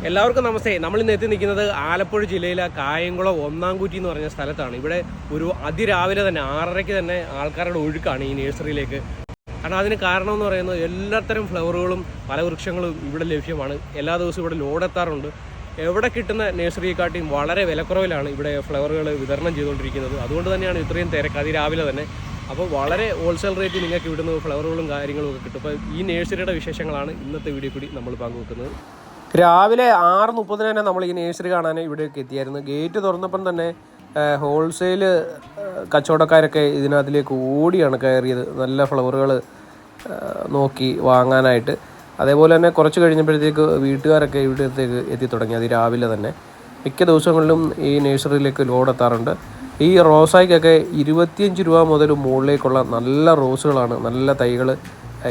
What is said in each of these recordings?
എല്ലാവർക്കും നമസ്തേ. നമ്മളിന്ന് എത്തി നിൽക്കുന്നത് ആലപ്പുഴ ജില്ലയിലെ കായംകുളം ഒന്നാംകുറ്റി എന്ന് പറഞ്ഞ സ്ഥലത്താണ്. ഇവിടെ ഒരു അതിരാവിലെ തന്നെ 6:30 തന്നെ ആൾക്കാരുടെ ഒഴുക്കാണ് ഈ നഴ്സറിയിലേക്ക്. കാരണം അതിന് കാരണം എന്ന് പറയുന്നത് എല്ലാത്തരം ഫ്ലവറുകളും ഫലവൃക്ഷങ്ങളും ഇവിടെ ലഭ്യമാണ്. എല്ലാ ദിവസവും ഇവിടെ ലോഡ് എത്താറുണ്ട്. എവിടെ കിട്ടുന്ന നഴ്സറിയെക്കാട്ടിയും വളരെ വിലക്കുറവിലാണ് ഇവിടെ ഫ്ലവറുകൾ വിതരണം ചെയ്തുകൊണ്ടിരിക്കുന്നത്. അതുകൊണ്ട് തന്നെയാണ് ഇത്രയും തിരക്ക് അതിരാവിലെ തന്നെ. അപ്പോൾ വളരെ ഹോൾസെയിൽ റേറ്റ് നിങ്ങൾക്ക് ഇവിടുന്ന് ഫ്ലവറുകളും കാര്യങ്ങളും ഒക്കെ കിട്ടും. അപ്പോൾ ഈ നഴ്സറിയുടെ വിശേഷങ്ങളാണ് ഇന്നത്തെ വീഡിയോ കൂടി നമ്മൾ പങ്കുവെക്കുന്നത്. രാവിലെ 6:30 തന്നെ നമ്മൾ ഈ നഴ്സറി കാണാൻ ഇവിടെയൊക്കെ എത്തിയായിരുന്നു. ഗേറ്റ് തുറന്നപ്പം തന്നെ ഹോൾസെയിൽ കച്ചവടക്കാരൊക്കെ ഇതിനകത്തിലേക്ക് ഓടിയാണ് കയറിയത്, നല്ല ഫ്ലവറുകൾ നോക്കി വാങ്ങാനായിട്ട്. അതേപോലെ തന്നെ കുറച്ച് കഴിഞ്ഞപ്പോഴത്തേക്ക് വീട്ടുകാരൊക്കെ ഇവിടത്തേക്ക് എത്തി തുടങ്ങി. അത് രാവിലെ തന്നെ മിക്ക ദിവസങ്ങളിലും ഈ നഴ്സറിയിലേക്ക് ലോഡ് എത്താറുണ്ട്. ഈ റോസായ്ക്കൊക്കെ 25 രൂപ മുതൽ മുകളിലേക്കുള്ള നല്ല റോസുകളാണ്, നല്ല തൈകൾ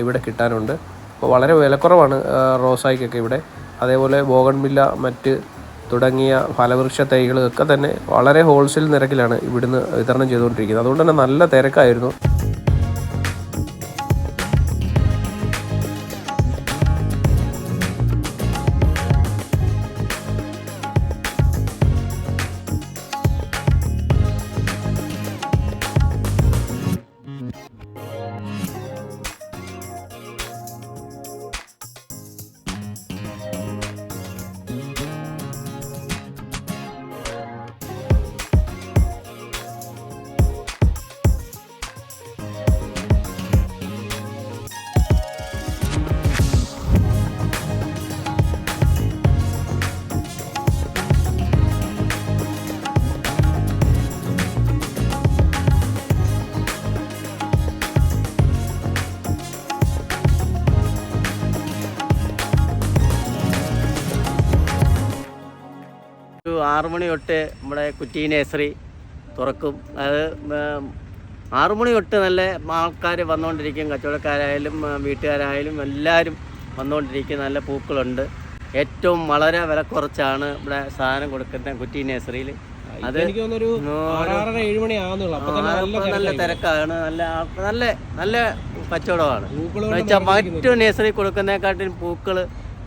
ഇവിടെ കിട്ടാനുണ്ട്. അപ്പോൾ വളരെ വിലക്കുറവാണ് റോസായ്ക്കൊക്കെ ഇവിടെ. അതേപോലെ ബോഗൺവില്ല മറ്റ് തുടങ്ങിയ ഫലവൃക്ഷ തൈകളൊക്കെ തന്നെ വളരെ ഹോൾസെയിൽ നിരക്കിലാണ് ഇവിടുന്ന് വിതരണം ചെയ്തുകൊണ്ടിരിക്കുന്നത്. അതുകൊണ്ട് തന്നെ നല്ല തിരക്കായിരുന്നു. ഒരു 6 മണി തൊട്ട് നമ്മുടെ കുറ്റി നഴ്സറി തുറക്കും. അത് 6 മണി തൊട്ട് നല്ല ആൾക്കാർ വന്നുകൊണ്ടിരിക്കും. കച്ചവടക്കാരായാലും വീട്ടുകാരായാലും എല്ലാവരും വന്നുകൊണ്ടിരിക്കും. നല്ല പൂക്കളുണ്ട്. ഏറ്റവും വളരെ വില കുറച്ചാണ് ഇവിടെ സാധനം കൊടുക്കുന്ന കുറ്റി നഴ്സറിയിൽ. അത് നല്ല തിരക്കാണ്, നല്ല കച്ചവടമാണ്. എന്നുവെച്ചാൽ മറ്റു നഴ്സറി കൊടുക്കുന്നതിനെക്കാട്ടിലും പൂക്കൾ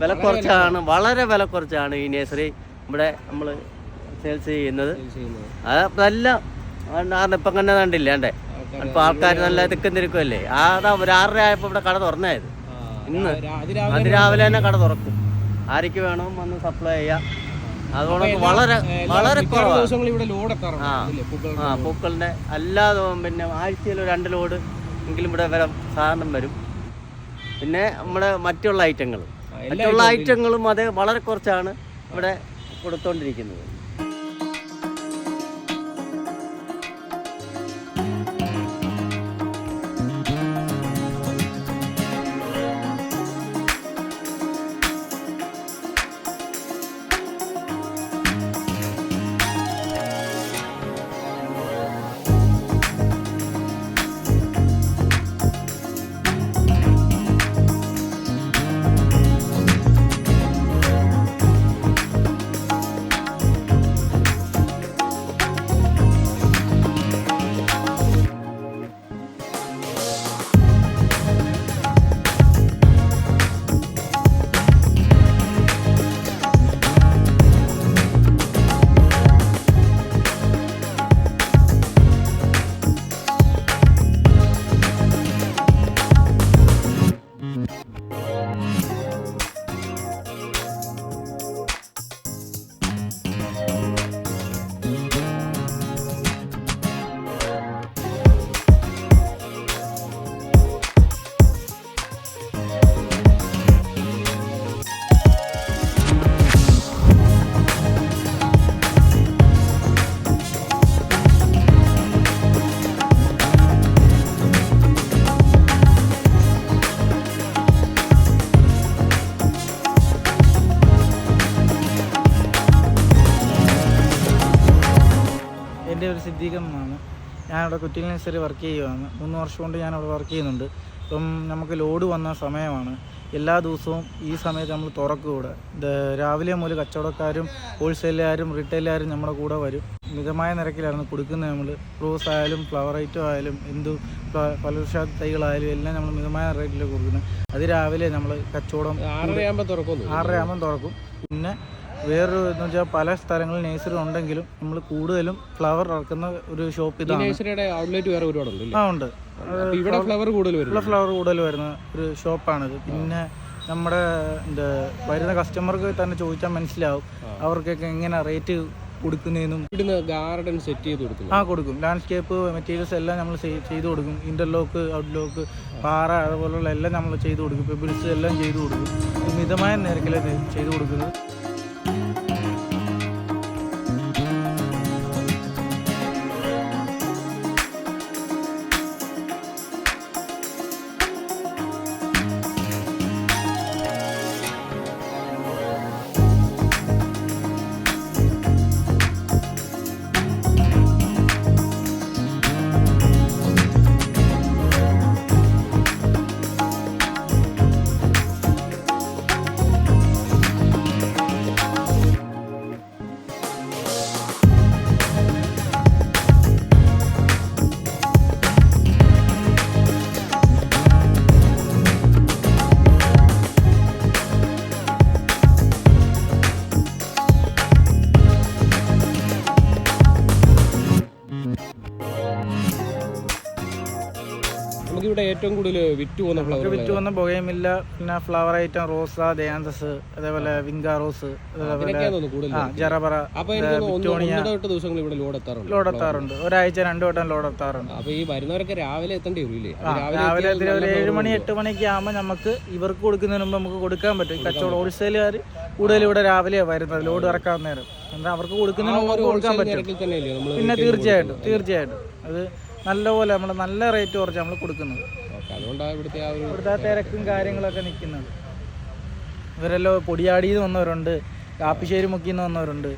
വില കുറച്ചാണ്, വളരെ വില കുറച്ചാണ് ഈ നഴ്സറി ഇവിടെ നമ്മൾ സെയിൽസ് ചെയ്യുന്നത്. അതെല്ലാം ഇപ്പം തന്നെ കണ്ടില്ല അണ്ടേ. ഇപ്പം ആൾക്കാർ നല്ല തിരക്കുമല്ലേ. അതാ ഒരു 6:30 ആയപ്പോൾ ഇവിടെ കട തുറന്നായത്. ഇന്ന് അതിരാവിലെ തന്നെ കട തുറക്കും. ആർക്ക് വേണം വന്ന് സപ്ലൈ ചെയ്യാം. അതുകൊണ്ട് വളരെ വളരെ കുറവാണ് പൂക്കളുടെ. അല്ലാതെ പിന്നെ ആഴ്ചയിൽ 2 ലോഡ് എങ്കിലും ഇവിടെ വരെ സാധനം വരും. പിന്നെ നമ്മുടെ മറ്റുള്ള ഐറ്റങ്ങളും അത് വളരെ കുറച്ചാണ് ഇവിടെ കൊടുത്തോണ്ടിരിക്കുന്നത്. എൻ്റെ ഒരു സിദ്ദീഖെന്നാണ്. ഞാനിവിടെ കുറ്റി നഴ്സറി വർക്ക് ചെയ്യുകയാണ്. 3 വർഷം കൊണ്ട് ഞാനവിടെ വർക്ക് ചെയ്യുന്നുണ്ട്. ഇപ്പം നമുക്ക് ലോഡ് വന്ന സമയമാണ്. എല്ലാ ദിവസവും ഈ സമയത്ത് നമ്മൾ തുറക്കും. ഇവിടെ രാവിലെ മുതൽ കച്ചവടക്കാരും ഹോൾസെയിലുകാരും റീറ്റെയിലുകാരും നമ്മുടെ കൂടെ വരും. മിതമായ നിരക്കിലായിരുന്നു കൊടുക്കുന്നത്. നമ്മൾ റോസ് ആയാലും ഫ്ലവർ ഐറ്റം ആയാലും ഫലവൃക്ഷ തൈകളായാലും എല്ലാം നമ്മൾ മിതമായ റേറ്റിലാണ് കൊടുക്കുന്നത്. അതിരാവിലെ നമ്മൾ കച്ചവടം 6:30 തുറക്കും. പിന്നെ വേറൊരു എന്ന് വെച്ചാൽ പല സ്ഥലങ്ങളിൽ നേഴ്സറി ഉണ്ടെങ്കിലും നമ്മൾ കൂടുതലും ഫ്ലവർ ഇറക്കുന്ന ഒരു ഷോപ്പ് ഇതാണ്. ഉണ്ട്. ഫ്ലവർ കൂടുതൽ വരുന്ന ഒരു ഷോപ്പാണിത്. പിന്നെ നമ്മുടെ വരുന്ന കസ്റ്റമർക്ക് തന്നെ ചോദിച്ചാൽ മനസ്സിലാവും അവർക്കൊക്കെ എങ്ങനെ റേറ്റ് കൊടുക്കുന്നതെന്നും. ഗാർഡൻ സെറ്റ് ചെയ്ത് കൊടുക്കും. കൊടുക്കും. ലാൻഡ്സ്കേപ്പ് മെറ്റീരിയൽസ് എല്ലാം നമ്മൾ ചെയ്ത് കൊടുക്കും. ഇന്റർലോക്ക്, ഔട്ട്ലോക്ക്, പാറ അതുപോലുള്ള എല്ലാം നമ്മൾ ചെയ്ത് കൊടുക്കും. പെബിൾസ് എല്ലാം ചെയ്ത് കൊടുക്കും. മിതമായ നിരക്കിലാണ് ചെയ്ത് കൊടുക്കുന്നത്. ഇവിടെ ഏറ്റവും കൂടുതൽ വിറ്റ് പോകുന്ന ബൊഗൈൻവില്ല, പിന്നെ ഫ്ലവർ ഐറ്റം റോസ, ദയാന്തസ്, അതേപോലെ വിങ്ക റോസ്, ജറബറ, ലോഡ് എത്താറുണ്ട്. ഒരാഴ്ച 2 വട്ടം ലോഡ് എത്താറുണ്ട്. രാവിലെ രാവിലെ ഒരു 7 മണി 8 മണിക്ക് ആകുമ്പോൾ നമുക്ക് ഇവർക്ക് കൊടുക്കുന്നതിന് മുമ്പ് നമുക്ക് കൊടുക്കാൻ പറ്റും. കച്ചവടം ഹോൾസെയിലുകാർ കൂടുതൽ ഇവിടെ രാവിലെയാണ് വരുന്നത് ലോഡ് ഇറക്കാൻ നേരം. എന്നാൽ അവർക്ക് കൊടുക്കുന്നതിന് മുമ്പ് കൊടുക്കാൻ പറ്റും. പിന്നെ തീർച്ചയായിട്ടും അത് നല്ലപോലെ നമ്മൾ നല്ല റേറ്റ് കുറച്ച് നമ്മൾ കൊടുക്കുന്നത്. ഇവിടുത്തെ തിരക്കും കാര്യങ്ങളൊക്കെ നിൽക്കുന്നത്. ഇവരെല്ലാം പൊടിയാടിയിൽ നിന്ന് വന്നവരുണ്ട്, കാപ്പിശ്ശേരി മുക്കിൽ നിന്ന് വന്നവരുണ്ട്,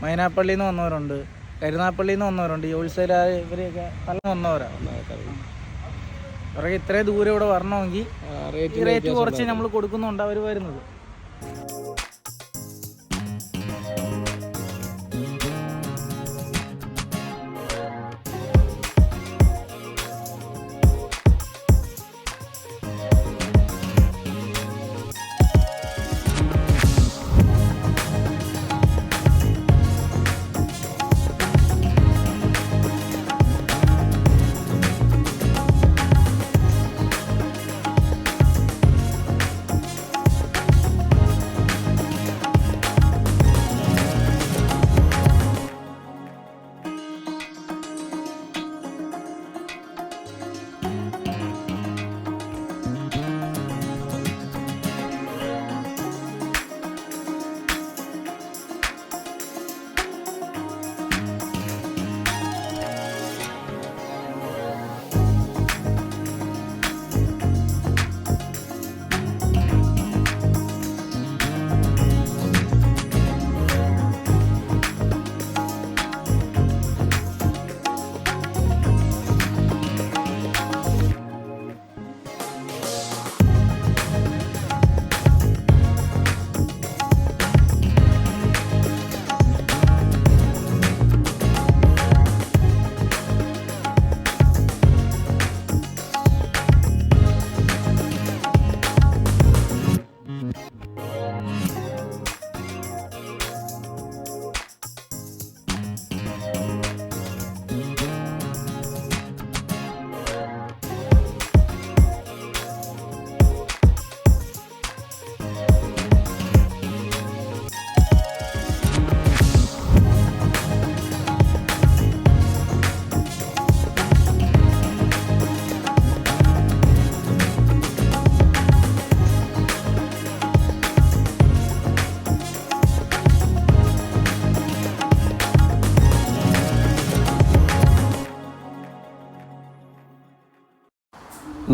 മൈനാപ്പള്ളിയിൽ നിന്ന് വന്നവരുണ്ട്, കരുനാപ്പള്ളിയിൽ നിന്ന് വന്നവരുണ്ട്. ഈ ഹോൾസെയിലായ ഇവരെയൊക്കെ പല വന്നവരാണ്. അവർക്ക് ഇത്രയും ദൂരം ഇവിടെ വരണമെങ്കിൽ റേറ്റ് കുറച്ച് നമ്മൾ കൊടുക്കുന്നുണ്ട് അവർ വരുന്നത്.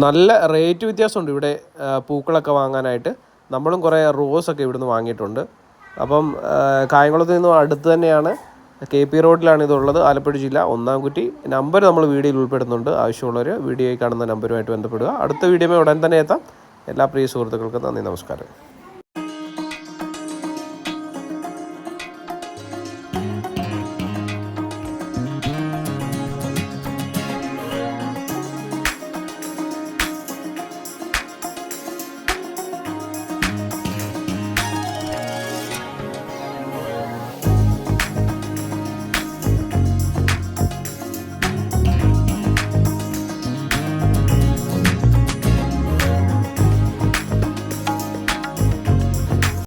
നല്ല റേറ്റ് വ്യത്യാസമുണ്ട് ഇവിടെ പൂക്കളൊക്കെ വാങ്ങാനായിട്ട്. നമ്മളും കുറേ റോസൊക്കെ ഇവിടുന്ന് വാങ്ങിയിട്ടുണ്ട്. അപ്പം കായംകുളത്ത് നിന്നും അടുത്ത് തന്നെയാണ്, KP റോഡിലാണ് ഇതുള്ളത്, ആലപ്പുഴ ജില്ല, ഒന്നാംകുറ്റി. നമ്പർ നമ്മൾ വീഡിയോയിൽ ഉൾപ്പെടുന്നുണ്ട്. ആവശ്യമുള്ളവർ വീഡിയോയിൽ കാണുന്ന നമ്പറുമായിട്ട് ബന്ധപ്പെടുക. അടുത്ത വീഡിയോയിൽ ഉടൻ തന്നെ എത്താം. എല്ലാ പ്രിയ സുഹൃത്തുക്കൾക്കും നന്ദി, നമസ്കാരം.